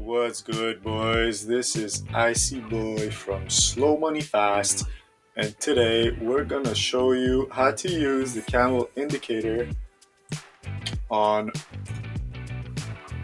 What's good, boys? This is Icy Boy from Slow Money Fast, and today we're gonna show you how to use the Camel Indicator on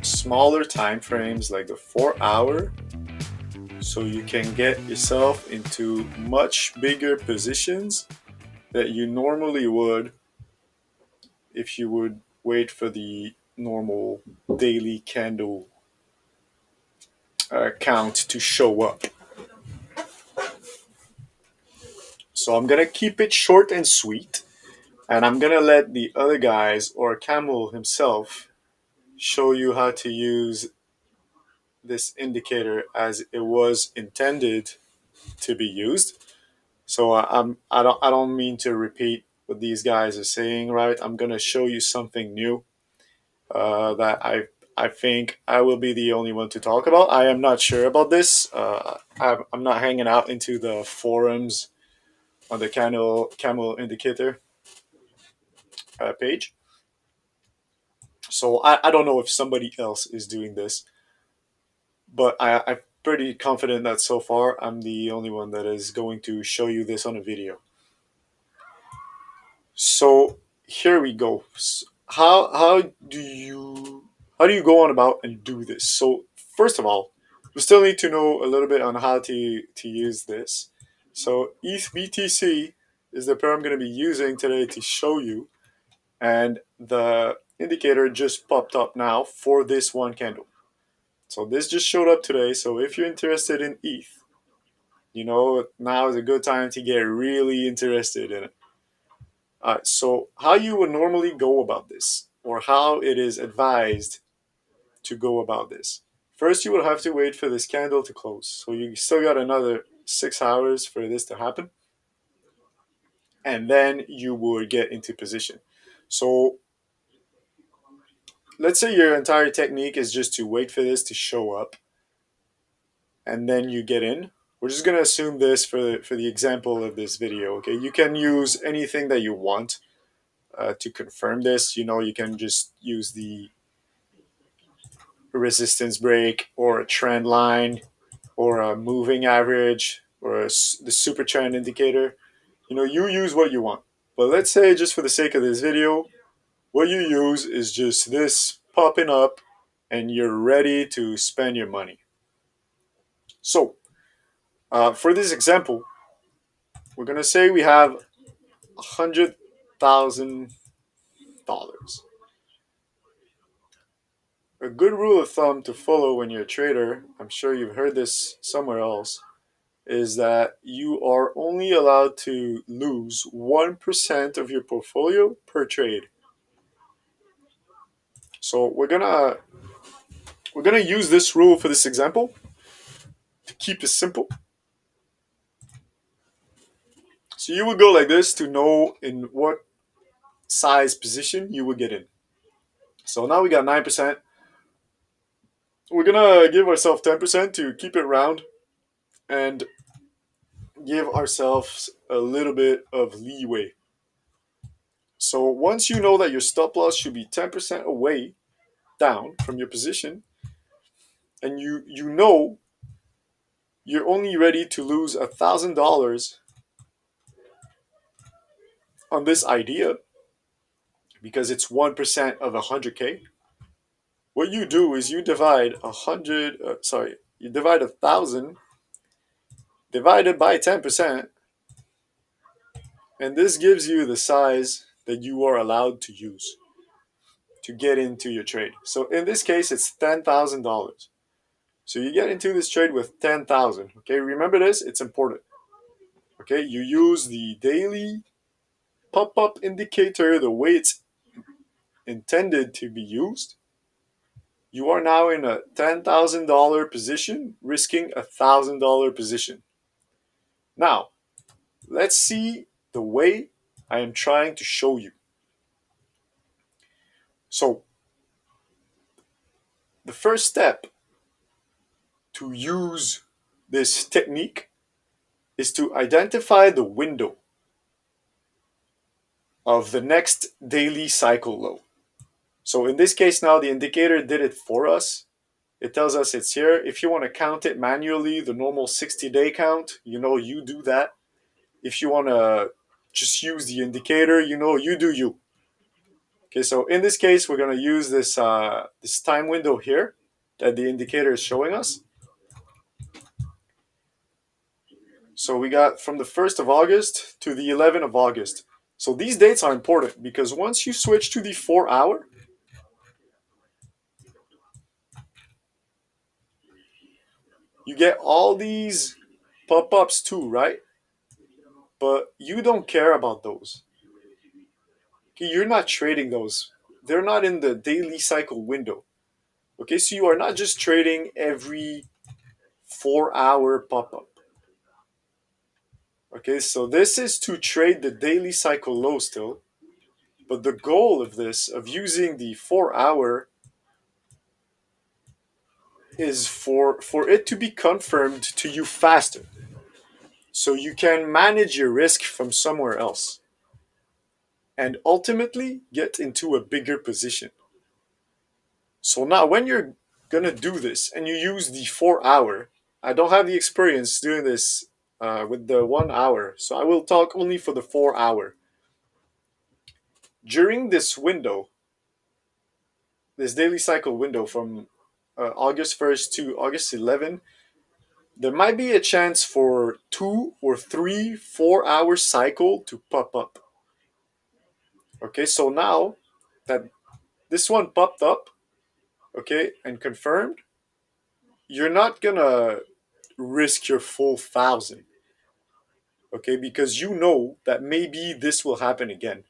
smaller time frames like the 4 hour, so you can get yourself into much bigger positions that you normally would if you would wait for the normal daily candle count to show up. So I'm gonna keep it short and sweet, and I'm gonna let the other guys or Camel himself show you how to use this indicator as it was intended to be used. So I don't mean to repeat what these guys are saying, right? I'm gonna show you something new that I think I will be the only one to talk about. I am not sure about this. I'm not hanging out into the forums on the Camel Indicator page. So I don't know if somebody else is doing this, but I'm pretty confident that so far I'm the only one that is going to show you this on a video. So here we go. How do you go on about and do this? So first of all, we still need to know a little bit on how to use this. So ETH BTC is the pair I'm going to be using today to show you, and the indicator just popped up now for this one candle. So this just showed up today. So if you're interested in ETH, now is a good time to get really interested in it. So how you would normally go about this, or how it is advised to go about this. First, you will have to wait for this candle to close. So you still got another 6 hours for this to happen. And then you would get into position. So let's say your entire technique is just to wait for this to show up and then you get in. We're just going to assume this for the example of this video. Okay, you can use anything that you want to confirm this. You can just use the resistance break or a trend line or a moving average or the super trend indicator. You use what you want. But let's say, just for the sake of this video, what you use is just this popping up and you're ready to spend your money. So for this example, we're going to say we have $100,000. A good rule of thumb to follow when you're a trader, I'm sure you've heard this somewhere else, is that you are only allowed to lose 1% of your portfolio per trade. So we're gonna use this rule for this example to keep it simple. So you would go like this to know in what size position you would get in. So now we got 9%. We're gonna give ourselves 10% to keep it round and give ourselves a little bit of leeway. So once you know that your stop loss should be 10% away down from your position, and you know you're only ready to lose $1,000 on this idea because it's 1% of 100K, what you do is you divide you divide 1,000 divided by 10%, and this gives you the size that you are allowed to use to get into your trade. So in this case, it's $10,000. So you get into this trade with 10,000. Okay, remember this, it's important. Okay, you use the daily pop-up indicator the way it's intended to be used. You are now in a $10,000 position, risking a $1,000 position. Now, let's see the way I am trying to show you. So, the first step to use this technique is to identify the window of the next daily cycle low. So in this case now, the indicator did it for us. It tells us it's here. If you want to count it manually, the normal 60-day count, you do that. If you want to just use the indicator, you do you. Okay, so in this case, we're going to use this time window here that the indicator is showing us. So we got from the 1st of August to the 11th of August. So these dates are important because once you switch to the 4 hour, you get all these pop-ups too, right? But you don't care about those. Okay, you're not trading those. They're not in the daily cycle window. Okay, so you are not just trading every 4 hour pop-up. Okay, so this is to trade the daily cycle low still. But the goal of this, of using the 4 hour, is for it to be confirmed to you faster. So you can manage your risk from somewhere else and ultimately get into a bigger position. So now when you're gonna do this and you use the 4 hour, I don't have the experience doing this with the 1 hour, so I will talk only for the 4 hour. During this window, this daily cycle window from August 1st to August 11th, there might be a chance for 2 or 3 4 hour cycle to pop up. Okay, so now that this one popped up, okay, and confirmed, you're not gonna risk your full 1,000, okay, because you know that maybe this will happen again.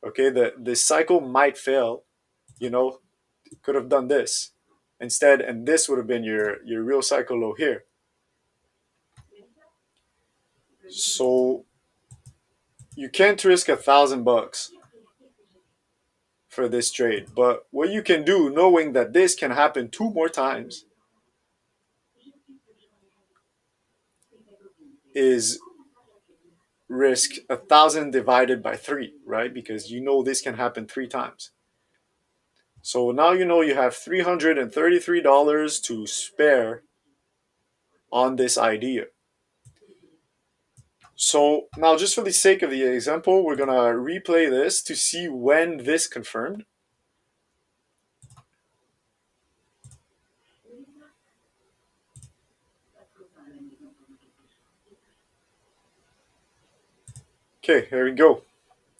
Okay, the cycle might fail, you know, could have done this instead, and this would have been your real cycle low here. So you can't risk $1,000 for this trade. But what you can do, knowing that this can happen 2 more times, is risk 1,000 divided by 3, right? Because you know this can happen 3 times. So now you know you have $333 to spare on this idea. So now, just for the sake of the example, we're gonna replay this to see when this confirmed. Okay, here we go.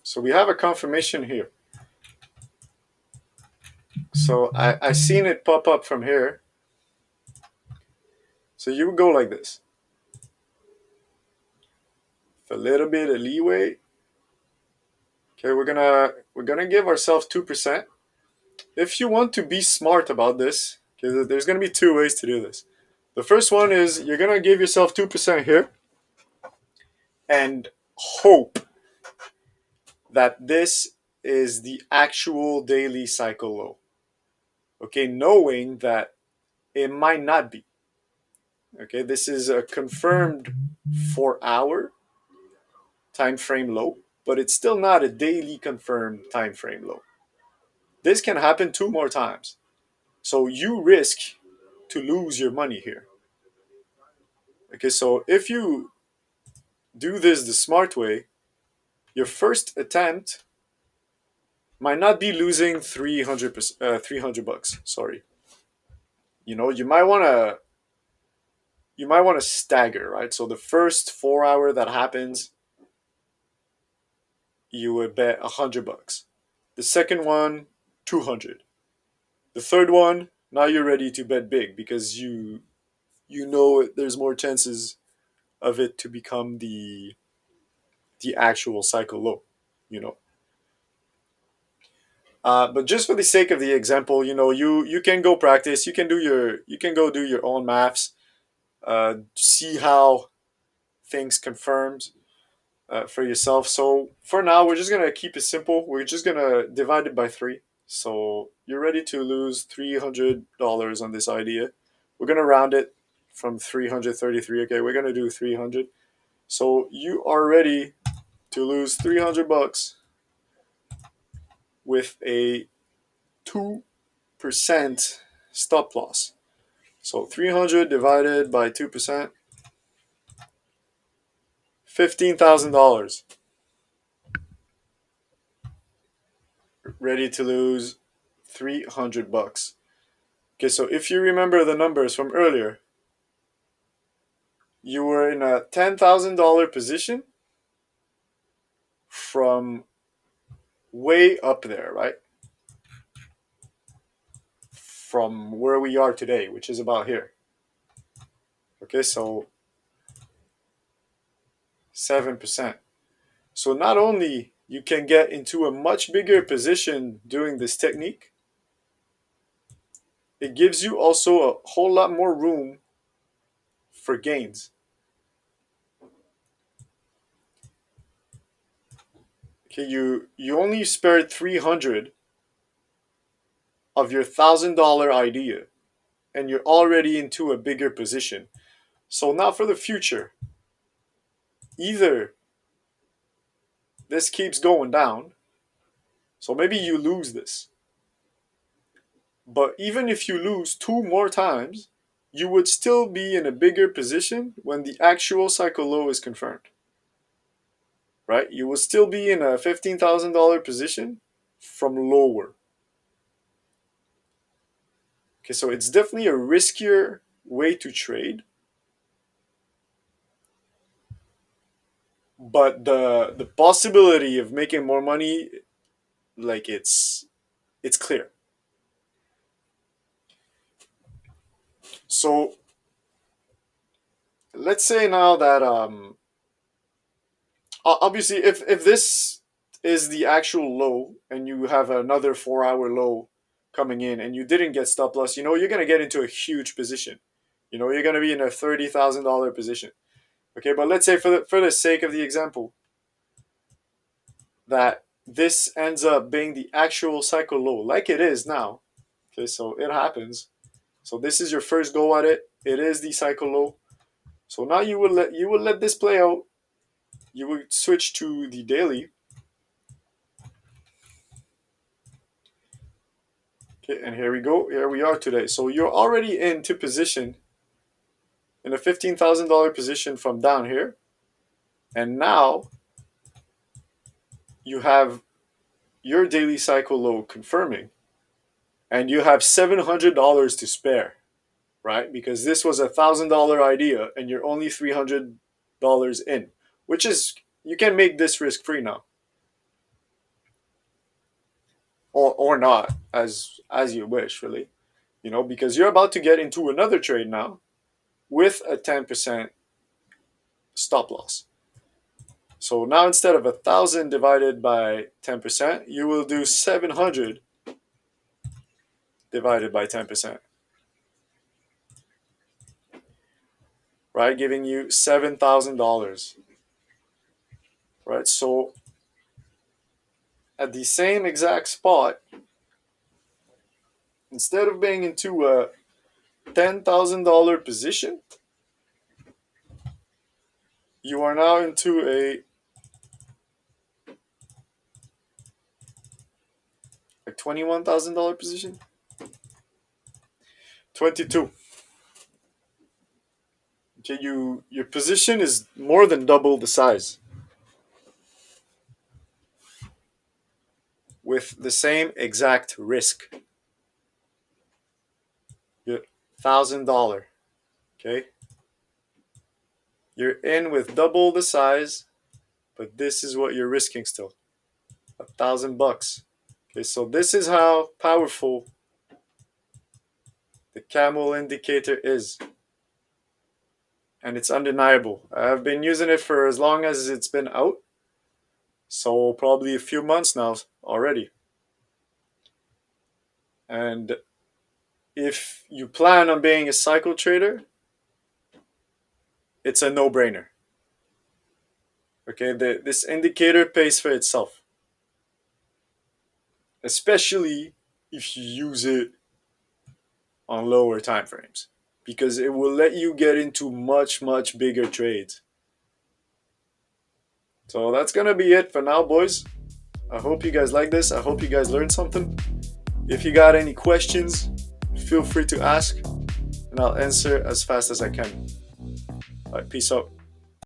So we have a confirmation here. So I seen it pop up from here. So you would go like this. With a little bit of leeway. Okay, we're gonna give ourselves 2%. If you want to be smart about this, okay, there's gonna be 2 ways to do this. The first one is you're gonna give yourself 2% here and hope that this is the actual daily cycle low. Okay, knowing that it might not be. Okay, this is a confirmed 4 hour time frame low, but it's still not a daily confirmed time frame low. This can happen 2 more times. So you risk to lose your money here. Okay, so if you do this the smart way, your first attempt might not be losing 300 bucks. Sorry. You might want to stagger, right? So the first 4 hour that happens, you would bet 100 bucks. The second one, 200. The third one, now you're ready to bet big because you know there's more chances of it to become the actual cycle low, you know. But just for the sake of the example, you can go practice. You can go do your own maths. See how things confirms for yourself. So for now, we're just gonna keep it simple. We're just gonna divide it by 3. So you're ready to lose $300 on this idea. We're gonna round it from 333. Okay, we're gonna do 300. So you are ready to lose 300 bucks with a 2% stop loss. So 300 divided by 2%, $15,000. Ready to lose 300 bucks. Okay, so if you remember the numbers from earlier, you were in a $10,000 position from way up there, right? From where we are today, which is about here. Okay, so 7%. So not only you can get into a much bigger position doing this technique, it gives you also a whole lot more room for gains. Okay, you only spared 300 of your $1,000 idea, and you're already into a bigger position. So now for the future, either this keeps going down, so maybe you lose this. But even if you lose 2 more times, you would still be in a bigger position when the actual cycle low is confirmed. Right? You will still be in a $15,000 position from lower. Okay, so it's definitely a riskier way to trade. But the possibility of making more money, like it's clear. So let's say now that obviously if this is the actual low and you have another 4 hour low coming in and you didn't get stop loss, you're gonna get into a huge position. You're gonna be in a $30,000 position. Okay, but let's say for the sake of the example that this ends up being the actual cycle low, like it is now. Okay, so it happens. So this is your first go at it. It is the cycle low. So now you will let this play out. You will switch to the daily. Okay, and here we go. Here we are today. So you're already into position in a $15,000 position from down here. And now you have your daily cycle low confirming. And you have $700 to spare, right? Because this was $1,000 idea and you're only $300 in, which is, you can make this risk free now. Or not, as you wish, really. Because you're about to get into another trade now with a 10% stop loss. So now instead of 1,000 divided by 10%, you will do 700 divided by 10%. Right? Giving you $7,000. Right? So at the same exact spot, instead of being into a $10,000 position, you are now into a $21,000 position. 22. Okay, your position is more than double the size with the same exact risk. Your $1,000. Okay, you're in with double the size, but this is what you're risking still. $1,000. Okay, so this is how powerful the Camel Indicator is. And it's undeniable. I've been using it for as long as it's been out. So probably a few months now already. And if you plan on being a cycle trader, it's a no-brainer. Okay, this indicator pays for itself. Especially if you use it on lower time frames. Because it will let you get into much, much bigger trades. So that's going to be it for now, boys. I hope you guys like this. I hope you guys learned something. If you got any questions, feel free to ask. And and I'll answer as fast as I can. All right, peace out.